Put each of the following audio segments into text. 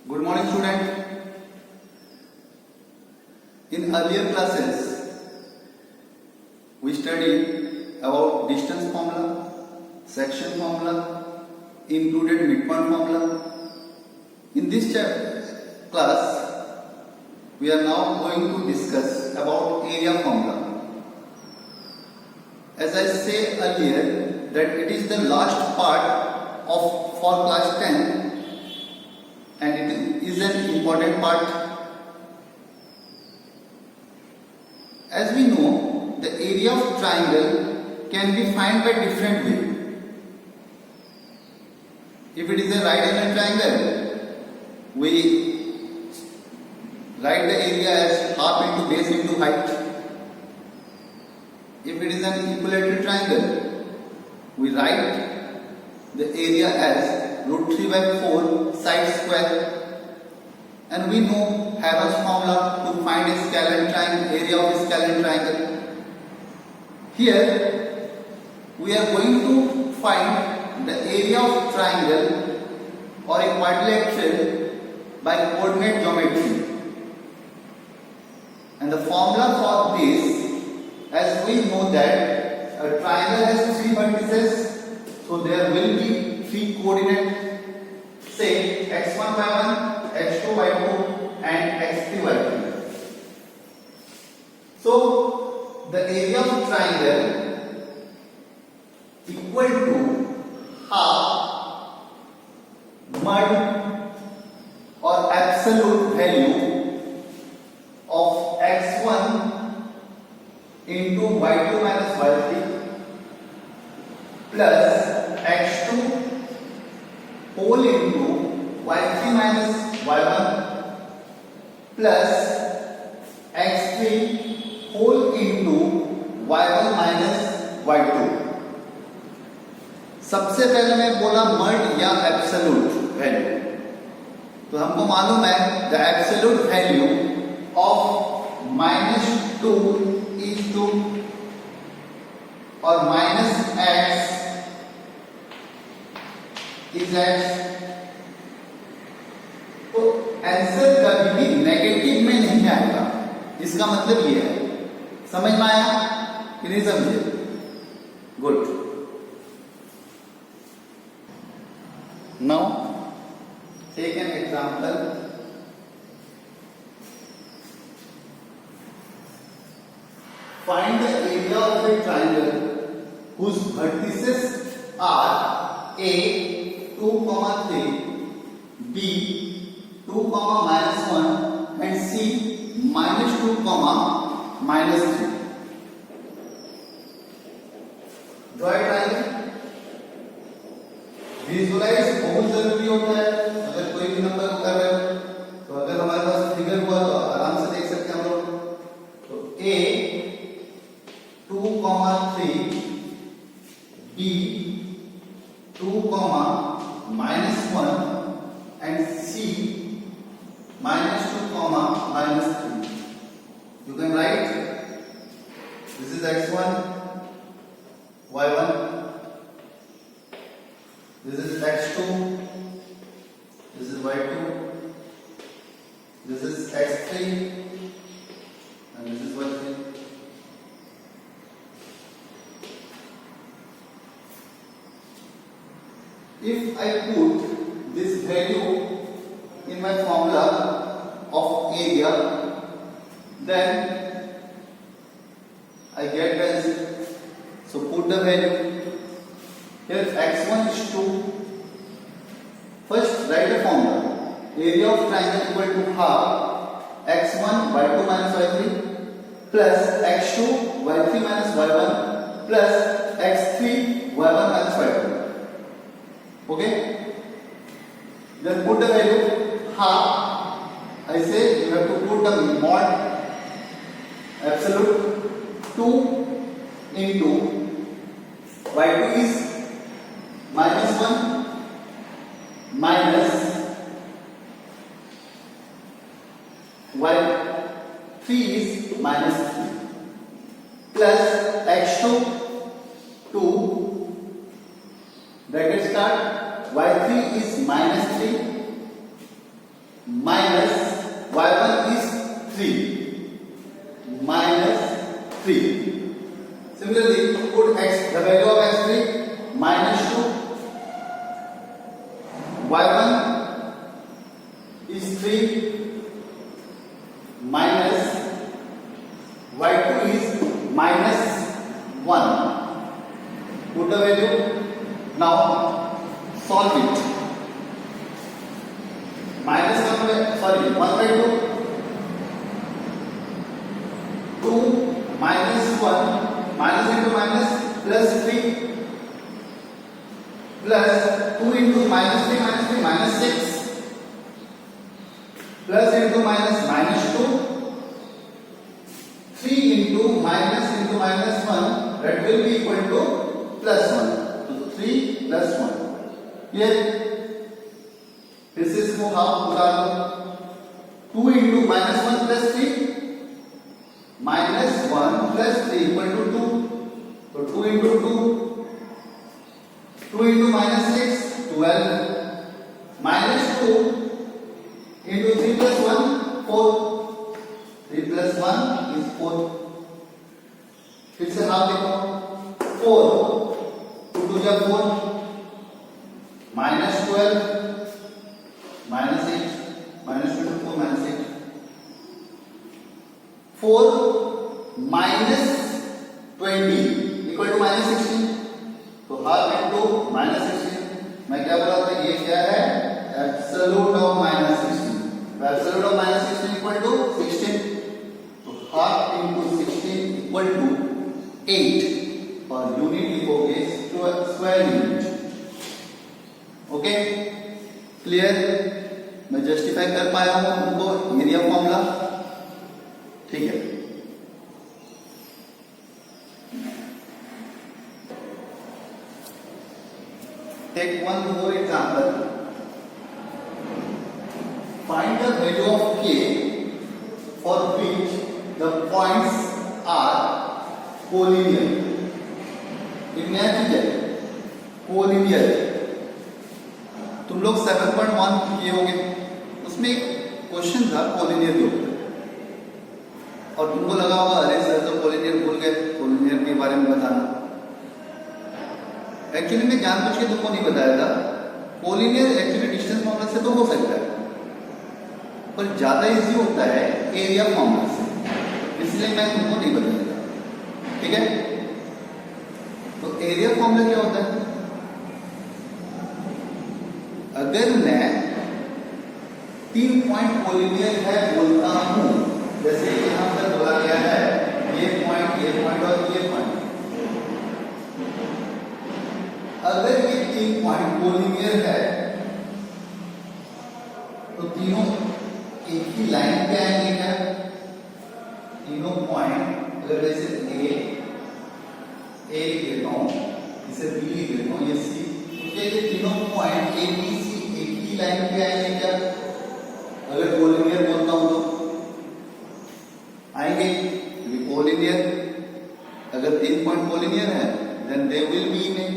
Good morning, student. In earlier classes, we studied about distance formula, section formula, included midpoint formula. In this class, we are now going to discuss about area formula. As I said earlier, that it is the last part of for class 10. And it is an important part. As we know, the area of triangle can be found by different way. If it is a right angle triangle, we write the area as half into base into height. If it is an equilateral triangle, we write the area as root 3 by 4 side square, and we know Haber's formula to find a scalene triangle, area of a scalene triangle. Here we are going to find the area of triangle or a quadrilateral by coordinate geometry, and the formula for this, as we know that a triangle has 3 vertices, so there will be 3 coordinates, say x1 by 1, x2 by 2 and x3 by 3. So the area of triangle equal to half mud or absolute value of x1 into y2 minus y3 plus x2 whole into y3 minus y1 plus x3 whole into y1 minus y2. सबसे पहले मैं बोला mud या absolute value, तो हमको मालूम है the absolute value of -2 is two और -x इज x. तो आंसर कभी भी नेगेटिव में नहीं आएगा. इसका मतलब ये है. समझ में आया कि नहीं समझे? Good. Now take an example. Find the area of a triangle whose vertices are a 2, 3, b 2, -1 and c -2, -3. Draw triangle. Visualise बहुत जरूरी होता है. अगर कोई भी नंबर कर रहे हो तो अगर हमारे पास फिगर हुआ तो आराम से देख सकते हैं हम लोग. तो a 2, 3, b 2, -1 and c -2, -3. You can write this is x1, y1, this is x2, this is y2, this is x3 and this is y3. If I put this value in my formula of area, then I get the answer. So put the value. Here x1 is 2. First write the formula. Area of triangle equal to half x1 y2 minus y3 plus x2 y3 minus y1 plus x3 y1 minus y2. Okay, then put the value half. I say you have to put the mod absolute 2 into y2 is -1 minus y3 is -3 plus x2 2 bracket start y3 is -3 minus y1 is 3 minus 3. Similarly, put x, the value of x3 minus 2. y1 is 3 minus y2 is minus 1. Put the value. Now solve it. Minus 1 by 2. 2 minus 1 minus into minus plus 3 plus 2 into minus 3 minus 6 plus into minus minus 2 3 into minus 1 that will be equal to plus 1. So 3 plus 1. Here फिर से इसको half उतार दो. 2 into minus 1 plus 3 minus 1 plus 3 equal to 2. So 2 into 2 2 into minus 6 12 minus 2 into 3 plus 1 4. 3 plus 1 is 4. फिर से half देखो. 4 2 2 जा 4 minus 12 minus 8 minus 2 4 minus 8 4 minus 20 equal to minus 16. तो हाफ इंटू minus 16. मैं क्या बोला था, ये क्या है, absolute of minus 16. Absolute of minus 16 equal to 16. तो हाफ इंटू 16 इक्वल टू 8 और यूनिट लिखोगे स्क्वायर यूनिट. Okay, clear? मैं जस्टिफाई कर पाया हूं उनको एरिया फॉर्मूला. ठीक है. Take one more example. Find the value of k for which the points are collinear. एक नया चीज है कोलिनियर. तुम लोग 7.1 किए होंगे, उसमें एक क्वेश्चन था कोलिनियर के ऊपर और तुमको लगा होगा अरे सर तो कोलिनियर भूल गए, कोलिनियर के बारे में बताना. एक्चुअली मैं जानबूझ के तुमको नहीं बताया था. कोलिनियर एक्चुअली डिस्टेंस फॉर्मूला से तो हो सकता है पर ज्यादा इजी होता है एरिया फॉर्मूला से, इसलिए मैं तुमको नहीं बताया था. ठीक है, तो एरिया फॉर्मूला क्या होता है, अगर मैं 3 पॉइंट कोलिनियर है बोलता हूं, जैसे यहां पर बोला गया है ये पॉइंट और ये पॉइंट, अगर ये 3 पॉइंट कोलिनियर है तो तीनों एक ही लाइन पे आएंगे क्या? तीनों पॉइंट अगर जैसे ए लिख देता हूं, इसे बी लिख देता हूं, ये सी, तो ये तीनों पॉइंट ए बी सी एक ही लाइन पे आएंगे क्या? अगर कोलिनियर बोलता हूं तो आएंगे, क्योंकि कोलिनियर अगर 3 पॉइंट कोलिनियर है then they will be in a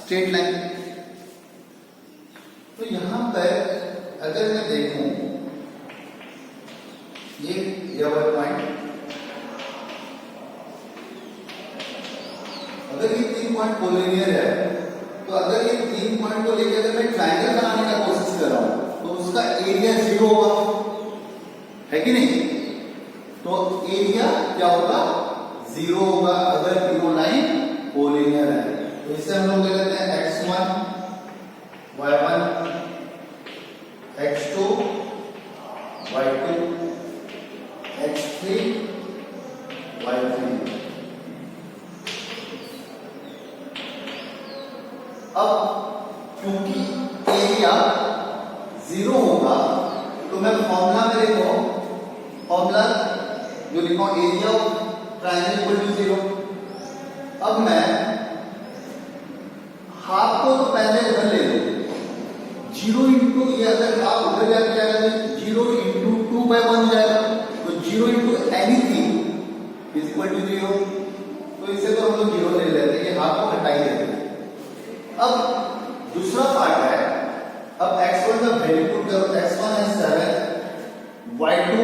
straight line. तो यहां पर अगर मैं देखूं ये वाला पॉइंट, अगर ये 3 पॉइंट कोलिनियर है तो अगर ये 3 पॉइंट को लेकर अगर मैं ट्रायंगल बनाने का कोशिश कर रहा हूं तो उसका एरिया 0 होगा, है कि नहीं? तो एरिया क्या होगा? 0 होगा अगर तीनों लाइन कोलिनियर है. तो इसे हम लोग ले लेते हैं x1 y1 x2 y2 x3 y3. अब क्योंकि एरिया 0 होगा तो मैं फॉर्मूला में देखो, फॉर्मूला जो लिखो area of triangle equal to 0. अब मैं हाफ को तो पहले उधर ले लो, 0 इंटू ये अगर हाफ उधर जाके जाएगा 0 इंटू 2/1 हो जाएगा, तो 0 into anything is equal to 0. तो इसे तो हम लोग 0 ले लेते हैं, ये हाफ को हटा ही देते हैं. अब दूसरा पार्ट है, अब x1 का वैल्यू पुट करो, x1 है 7 y2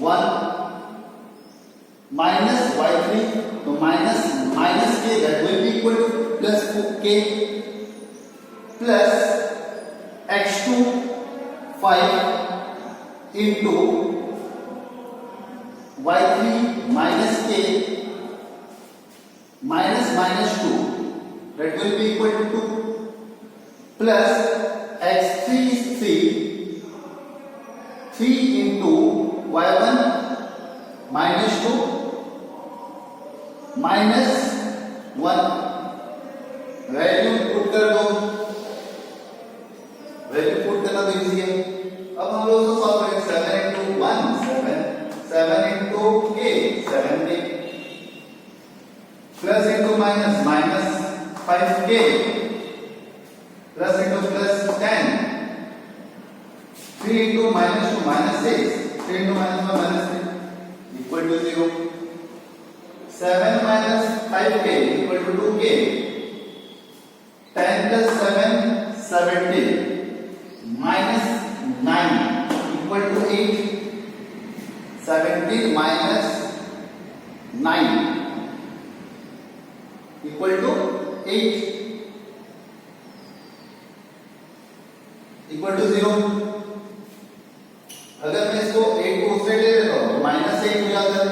1 minus y3, तो माइनस माइनस के that will be equal two plus k plus x2 5 into y3 minus k minus minus 2 that will be equal to 2 plus x3 is 3 into y1 minus 2 minus 1 value put कर दो, value put करना तो easy है। अब हम लोग इसको solve करेंगे 7 into 1 7 into k 7k plus into minus minus 5k plus into plus 10 3 into minus 2 minus 6 3 into minus 1 minus 3 equal to 0 7 minus 5k equal to 2k 10 plus 7 17 minus 9 equal to 8 17 minus 9 equal to 8 equal to 0। अगर मैं इसको 8 को उस side ले लेता हूं तो minus 8 हो जाता है,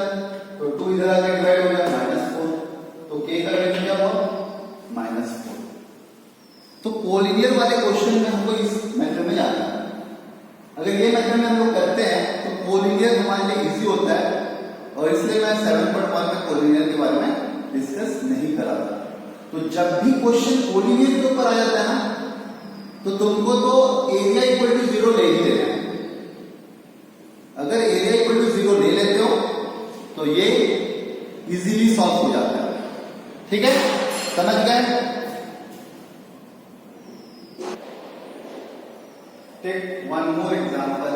तो 2 इधर आकर डिवाइड हो जाएगा -4, तो k का वैल्यू क्या हुआ -4। तो कोलिनियर वाले क्वेश्चन में हमको इस मेथड में जाना है। अगर ये मेथड में हम लोग करते हैं तो कोलिनियर हमारे लिए इजी होता है, और इसलिए मैं 7.1 में कोलिनियर के बारे में डिस्कस नहीं करा था। तो जब भी क्वेश्चन कोलिनियर के ऊपर आ जाता है ना, तो तुमको तो एरिया इक्वल टू 0 ले ही लेना है। अगर एरिया इक्वल टू 0 ले लेते हो तो ये इजीली सॉल्व हो जाता है। ठीक है, समझ गए? Take one more example,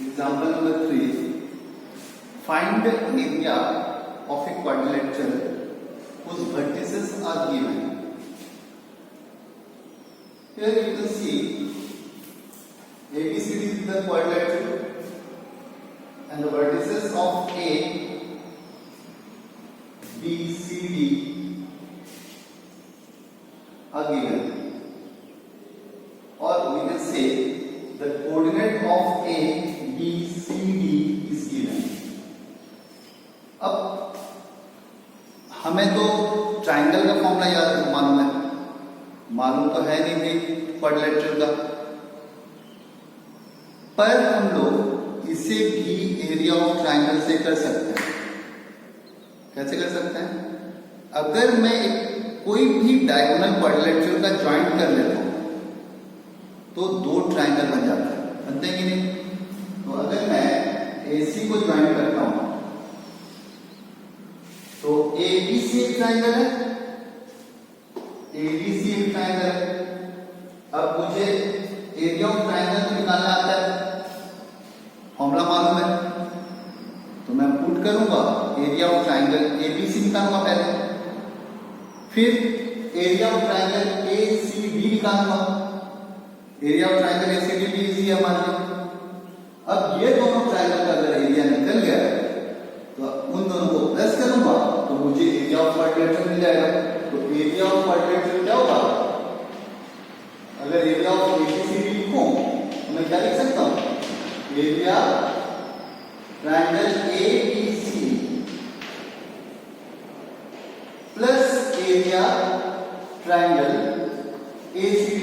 example number 3। Find the area of a quadrilateral whose vertices are given। Here you can see ABCD is the quadrilateral and the vertices of A, B, C, D are given, or we can say the coordinate of A, B, C, D is given। अब हमें तो triangle का formula याद मालूम है, मालूम तो है नहीं भाई क्वाड्रिलेटरल का, पर हम लोग इसे भी एरिया ऑफ ट्राइंगल से कर सकते हैं। कैसे कर सकते हैं? अगर मैं कोई भी डायगोनल क्वाड्रिलेटरल का ज्वाइंट कर लेता हूं तो 2 ट्राइंगल बन जाता है, बनते हैं कि नहीं? तो अगर मैं AC को ज्वाइंट करता हूं तो ABC एक ट्राइंगल है, ABC एक ट्राइंगल है। अब मुझे एरिया ऑफ ट्राइंगल को निकालना आता है, फॉर्मूला मालूम है, तो मैं पुट करूंगा एरिया ऑफ ट्राइंगल ABC निकालूंगा पहले, फिर एरिया ऑफ ट्राइंगल ACD निकालूंगा। एरिया ऑफ ट्राइंगल ACD भी इजी है हमारे लिए। अब ये दोनों ट्राइंगल का अगर एरिया निकल गया तो उन दोनों को प्लस करूंगा तो मुझे एरिया ऑफ क्वाड्रिलेटरल मिल जाएगा। तो एरिया ऑफ क्वाड्रिलेटरल क्या होगा? अगर एरिया ऑफ ABCD लिखूं तो मैं क्या लिख सकता हूं? Area triangle ABC plus area triangle ACD,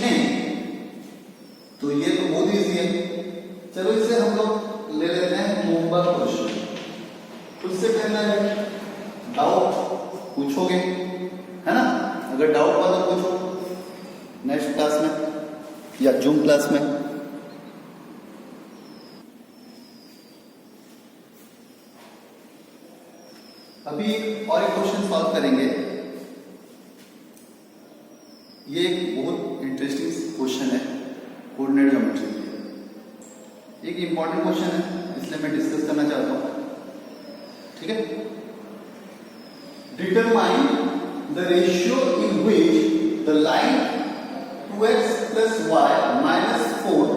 नहीं? तो ये तो बहुत इजी है। चलो इसे हम लोग ले लेते हैं होमवर्क क्वेश्चन। खुद से करना है, डाउट पूछोगे है ना? अगर डाउट हुआ तो पूछो नेक्स्ट क्लास में या जूम क्लास में। अभी और एक क्वेश्चन सॉल्व करेंगे। ये एक बहुत इंटरेस्टिंग क्वेश्चन है कोऑर्डिनेट ज्योमेट्री। एक इंपॉर्टेंट क्वेश्चन है इसलिए मैं डिस्कस करना चाहता हूं। ठीक है, determine the ratio in which the line two 2x plus y minus 4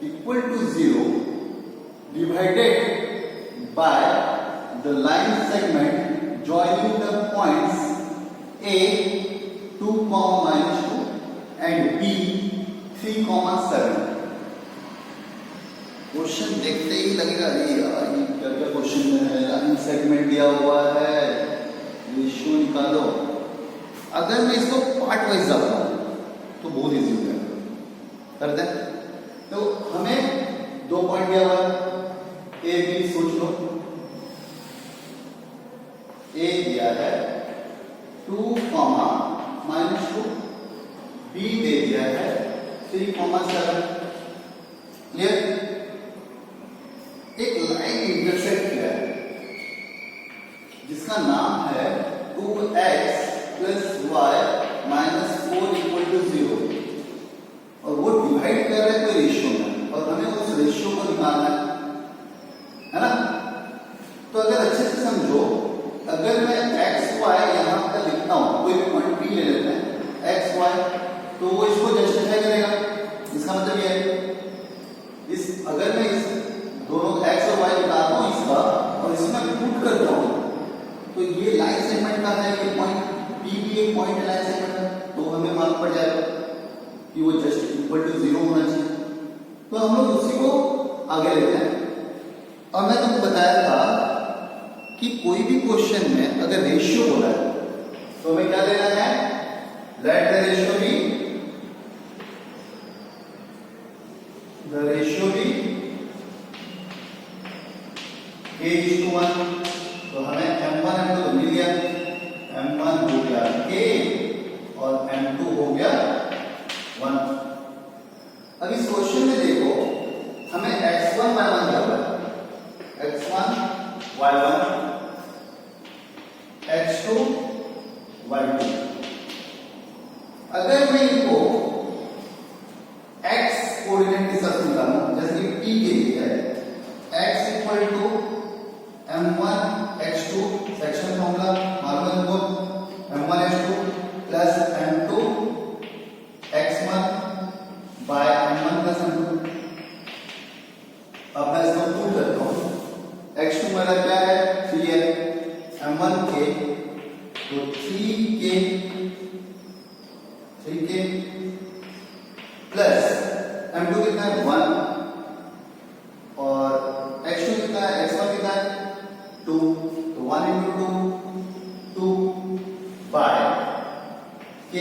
equal to 0 divided by the line segment joining the points A 2, minus 2 and B 3, 7. Question देखते ही लगेगा अरे यार ये क्या क्या क्वेश्चन में है, लाइन सेगमेंट दिया हुआ है, रेशियो निकालो। अगर मैं इसको पार्ट वाइज जाता हूं तो बहुत इजी हो जाएगा, करते हैं। तो हमें 2 पॉइंट दिया हुआ है, ए बी सोच लो। ए दिया है 2, minus 2, बी दे दिया है 3, 7। क्लियर? एक लाइन इंटरसेक्ट किया है जिसका नाम है 2x plus y minus 4 equal to 0 और वो डिवाइड कर रहा है कोई रेशियो में और हमें उस रेशियो को निकालना है ना। तो अगर अच्छे से समझो, अगर मैं x y यहां पर लिखता हूं, कोई भी पॉइंट p ले लेते हैं x y, तो वो इसको जस्टिफाई करेगा। इसका मतलब ये है इस अगर मैं इस दोनों x और y निकालता हूं इसका और इसमें पुट करता हूं तो ये लाइन सेगमेंट का है, ये पॉइंट p भी एक पॉइंट है लाइन सेगमेंट का, तो हमें मालूम पड़ जाएगा कि वो जस्ट इक्वल टू 0 होना चाहिए। तो हम लोग उसी को आगे लेते हैं। और मैं तुमको बताया था कि कोई भी क्वेश्चन में अगर रेशियो बोला है तो हमें क्या लेना है, let the ratio B a:1। तो हमें m1 m2 तो मिल गया, m1 हो गया a और m2 हो गया 1। अब इस क्वेश्चन में देखो हमें x1 y1 दिया हुआ है, x1 y1 x2 y2। अगर मैं इनको x कोऑर्डिनेट के साथ निकालूं, जैसे कि p के लिए है x equal to m1 x2 section formula मालूम है तुमको, m1 x2 plus m2 x1 bye m1 plus m2। अब मैं इसको पुट करता हूं, x2 मेरा क्या है 3 है, m1 के तो 3k प्लस m2 कितना है 1 और x2 कितना है, x1 कितना है 2, तो 1 into 2 बाय k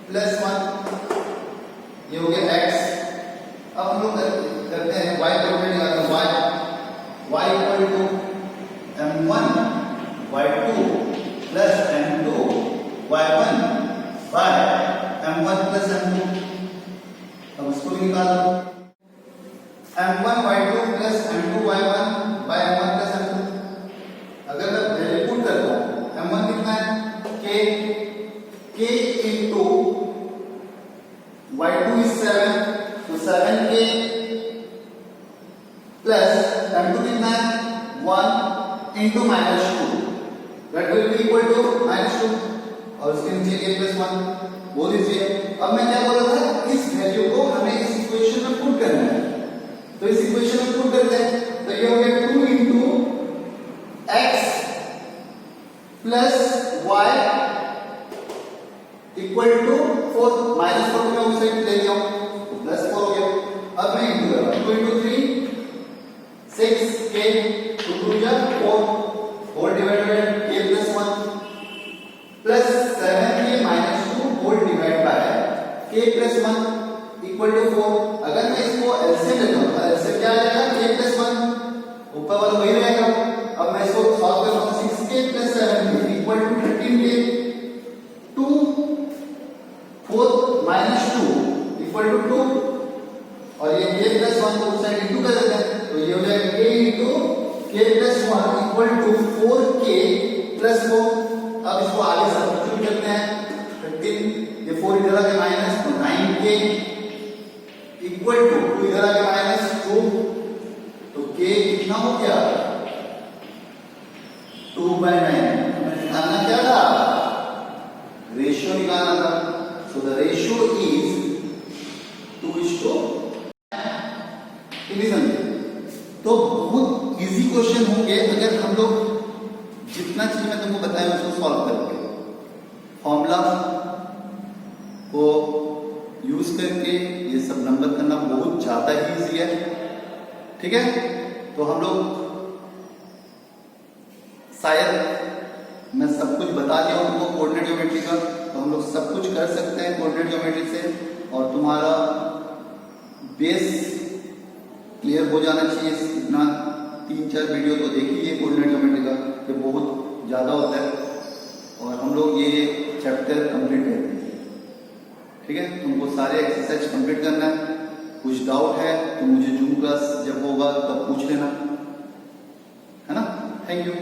प्लस 1, ये हो गया x। अब हम लोग करते हैं y को निकालते हैं, y equal to m1 y2 plus m2 y1 by m1 plus m2। अब इसको भी निकालो, m1 y2 plus m2 y1 by m1 plus m2। अगर मैं वैल्यू पुट करता हूं, m1 कितना है k into y2 is 7, तो 7k प्लस m2 कितना है 1 into -2, that will be equal to -2 और उसके नीचे k plus 1 बोल दीजिए। अब मैं क्या बोल रहा था, इस वैल्यू को हमें इस इक्वेशन में पुट करना है, तो इस इक्वेशन में पुट करते हैं। तो ये हो गया 2 into x प्लस y इक्वल टू 4, माइनस 4 में उस साइड ले जाओ तो प्लस 4 हो गया। अब मैं इंटू कर रहा हूं, 2 into 3 6k 2 2 या 4 होल डिवाइडेड k plus 1 प्लस 7k minus 2 whole divide by k plus 1 equal to 4। अगर मैं इसको एलसीएम लेता हूं, एलसीएम क्या आ जाएगा k plus 1, ऊपर वाला वही रहेगा। अब मैं इसको सॉल्व करता हूं, 6k plus 7k equal to 13k 2 4 minus 2 equal to 2 और ये k plus 1 को उस साइड इंटू कर देते हैं, तो ये हो जाएगा k into k plus 1 equal to 4k plus 4। अब इसको आगे सब्स्टिट्यूट करते हैं, 13 ये 4 इधर आके माइनस, तो 9k इक्वल टू 2 इधर आके माइनस 2, तो k कितना हो गया 2/9। हमें निकालना क्या था, रेशियो निकालना था। सो द रेशियो जितना चीज मैं तुमको बताया उसको सॉल्व करोगे। फॉर्मूला को यूज करके ये सब नंबर करना बहुत ज्यादा ही इजी है। ठीक है, तो हम लोग शायद मैं सब कुछ बता दिया हूं तुमको कोऑर्डिनेट ज्योमेट्री का, तो हम लोग सब कुछ कर सकते हैं कोऑर्डिनेट ज्योमेट्री से, और तुम्हारा बेस क्लियर हो जाना चाहिए। इतना 3-4 वीडियो तो देखिए कोऑर्डिनेट ज्योमेट्री का, ये बहुत ज्यादा होता है और हम लोग ये चैप्टर कंप्लीट करते हैं। ठीक है, तुमको सारे एक्सरसाइज कंप्लीट करना है। कुछ डाउट है तो मुझे जूम क्लास जब होगा तब पूछ लेना, है ना। Thank you.